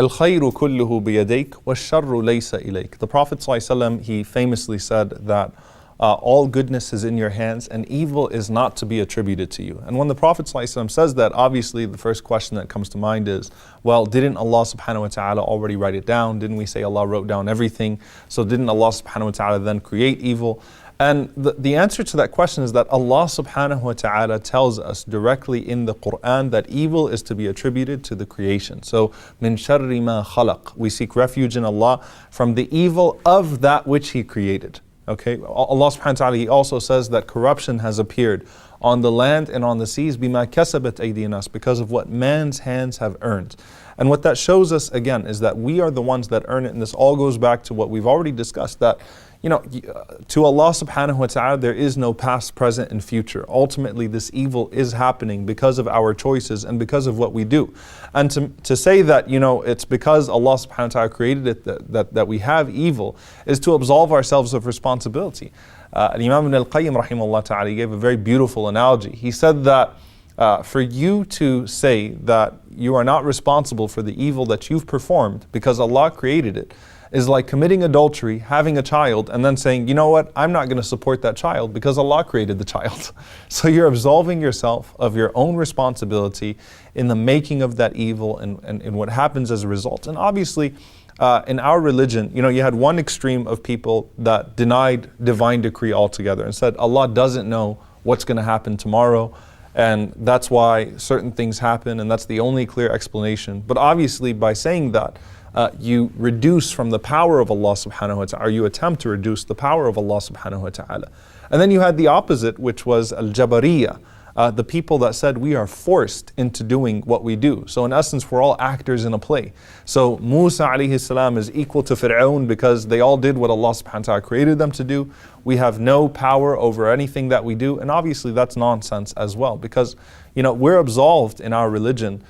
Al-khayru kulluhu biyadayk wash-sharru laysa ilayk. The Prophet ﷺ, he famously said that all goodness is in your hands and evil is not to be attributed to you. And when the Prophet ﷺ says that, obviously the first question that comes to mind is, well, didn't Allah subhanahu wa ta'ala already write it down? Didn't we say Allah wrote down everything? So didn't Allah subhanahu wa ta'ala then create evil? And the answer to that question is that Allah subhanahu wa ta'ala tells us directly in the Quran that evil is to be attributed to the creation. So, min sharri ma khalaq. We seek refuge in Allah from the evil of that which He created. Okay, Allah subhanahu wa ta'ala, He also says that corruption has appeared on the land and on the seas, bima kasabat aydin nas, because of what man's hands have earned. And what that shows us again is that we are the ones that earn it, and this all goes back to what we've already discussed, that to Allah subhanahu wa ta'ala there is no past, present, and future. Ultimately this evil is happening because of our choices and because of what we do. And to say that it's because Allah subhanahu wa ta'ala created it that we have evil is to absolve ourselves of responsibility. Imam Ibn al-Qayyim rahimahullah ta'ala, he gave a very beautiful analogy. He said that for you to say that you are not responsible for the evil that you've performed because Allah created it is like committing adultery, having a child, and then saying, you know what, I'm not going to support that child because Allah created the child. So you're absolving yourself of your own responsibility in the making of that evil and what happens as a result. And obviously, in our religion, you had one extreme of people that denied divine decree altogether and said Allah doesn't know what's going to happen tomorrow, and that's why certain things happen, and that's the only clear explanation. But obviously, by saying that, you reduce from the power of Allah subhanahu wa ta'ala, or you attempt to reduce the power of Allah subhanahu wa ta'ala. And then you had the opposite, which was al-Jabariyah, the people that said we are forced into doing what we do. So in essence, we're all actors in a play. So Musa alayhi salam is equal to Fir'aun because they all did what Allah subhanahu wa ta'ala created them to do. We have no power over anything that we do. And obviously that's nonsense as well, because we're absolved in our religion.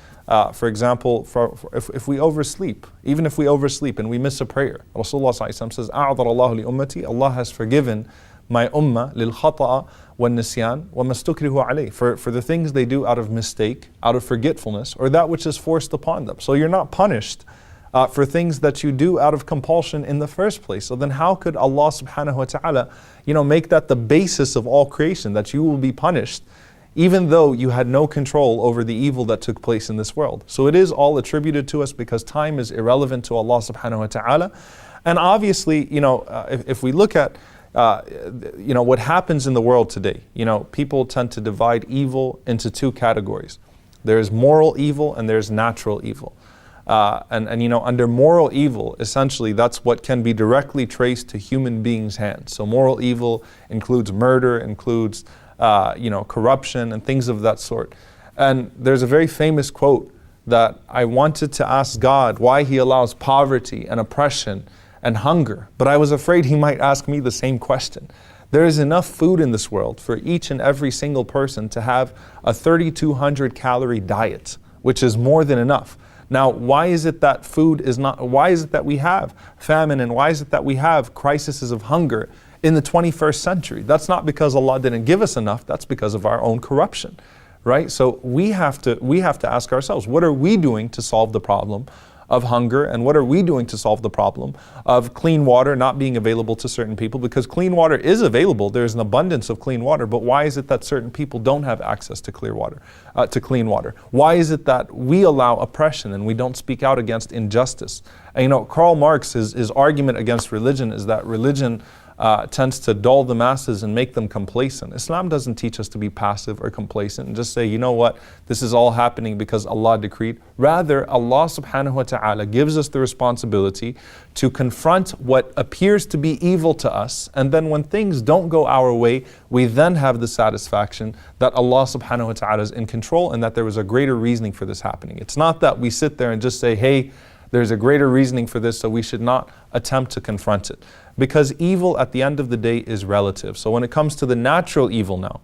For example, if we oversleep, even if we oversleep and we miss a prayer, Rasulullah says, أَعْذَرَ اللَّهُ لِأُمَّتِي, Allah has forgiven my ummah لِلْخَطَأَ وَالنِّسْيَانِ وَمَا اسْتُكْرِهُ عَلَيْهِ, for the things they do out of mistake, out of forgetfulness, or that which is forced upon them. So you're not punished for things that you do out of compulsion in the first place. So then how could Allah subhanahu wa ta'ala make that the basis of all creation, that you will be punished even though you had no control over the evil that took place in this world? So it is all attributed to us because time is irrelevant to Allah subhanahu wa ta'ala. And obviously, if we look at what happens in the world today, people tend to divide evil into two categories. There's moral evil and there's natural evil. Under moral evil, essentially that's what can be directly traced to human beings' hands. So moral evil includes murder, includes corruption and things of that sort. And there's a very famous quote that I wanted to ask God why He allows poverty and oppression and hunger, but I was afraid He might ask me the same question. There is enough food in this world for each and every single person to have a 3,200 calorie diet, which is more than enough. Now, why is it that why is it that we have famine, and why is it that we have crises of hunger in the 21st century? That's not because Allah didn't give us enough, that's because of our own corruption, right? So we have to ask ourselves, what are we doing to solve the problem of hunger, and what are we doing to solve the problem of clean water not being available to certain people? Because clean water is available, there's an abundance of clean water, but why is it that certain people don't have access to clean water? Why is it that we allow oppression and we don't speak out against injustice? And Karl Marx, his argument against religion is that religion tends to dull the masses and make them complacent. Islam doesn't teach us to be passive or complacent and just say, you know what, this is all happening because Allah decreed. Rather, Allah subhanahu wa ta'ala gives us the responsibility to confront what appears to be evil to us, and then when things don't go our way, we then have the satisfaction that Allah subhanahu wa ta'ala is in control and that there was a greater reasoning for this happening. It's not that we sit there and just say, hey, there's a greater reasoning for this, so we should not attempt to confront it. Because evil at the end of the day is relative. So when it comes to the natural evil now,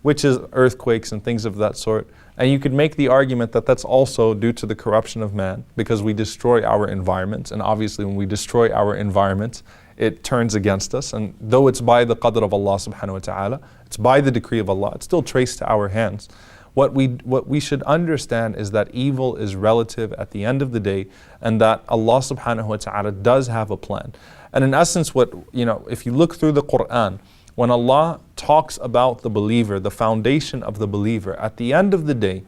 which is earthquakes and things of that sort, and you could make the argument that that's also due to the corruption of man, because we destroy our environment, and obviously when we destroy our environment, it turns against us, and though it's by the qadr of Allah subhanahu wa ta'ala, it's by the decree of Allah, it's still traced to our hands. What we should understand is that evil is relative at the end of the day, and that Allah subhanahu wa ta'ala does have a plan. And in essence, if you look through the Quran, when Allah talks about the believer, the foundation of the believer, at the end of the day,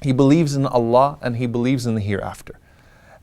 he believes in Allah and he believes in the hereafter.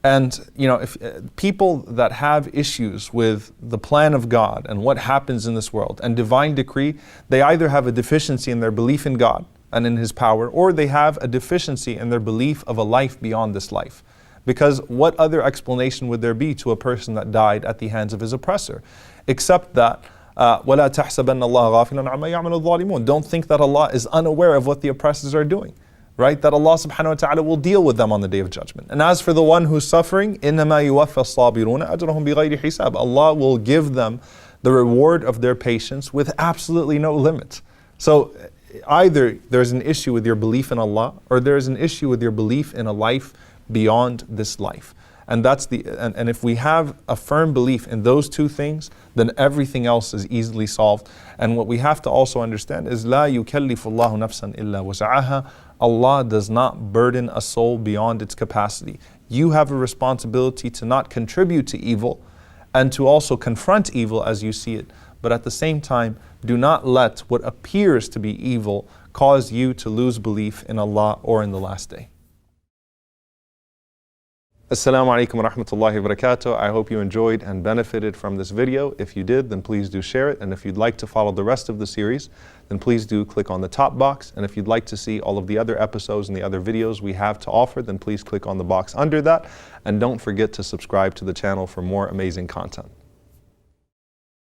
And if people that have issues with the plan of God and what happens in this world and divine decree, they either have a deficiency in their belief in God and in His power, or they have a deficiency in their belief of a life beyond this life. Because what other explanation would there be to a person that died at the hands of his oppressor? Except that, وَلَا تَحْسَبَنَّ اللَّهَ غَافِلًا عَمَّا يَعْمَلُ الظَّالِمُونَ. Don't think that Allah is unaware of what the oppressors are doing. Right? That Allah subhanahu wa ta'ala will deal with them on the Day of Judgment. And as for the one who's suffering, إِنَّمَا يُوَفَّى الصَّابِرُونَ أَجْرَهُمْ بِغَيْرِ حِسَابٍ. Allah will give them the reward of their patience with absolutely no limit. So either there's an issue with your belief in Allah, or there's an issue with your belief in a life beyond this life. And and if we have a firm belief in those two things, then everything else is easily solved. And what we have to also understand is لا يكلف الله نفسا إلا وسعها. Allah does not burden a soul beyond its capacity. You have a responsibility to not contribute to evil and to also confront evil as you see it. But at the same time, do not let what appears to be evil cause you to lose belief in Allah or in the last day. Assalamu alaikum wa rahmatullahi wa barakatuh. I hope you enjoyed and benefited from this video. If you did, then please do share it. And if you'd like to follow the rest of the series, then please do click on the top box. And if you'd like to see all of the other episodes and the other videos we have to offer, then please click on the box under that. And don't forget to subscribe to the channel for more amazing content.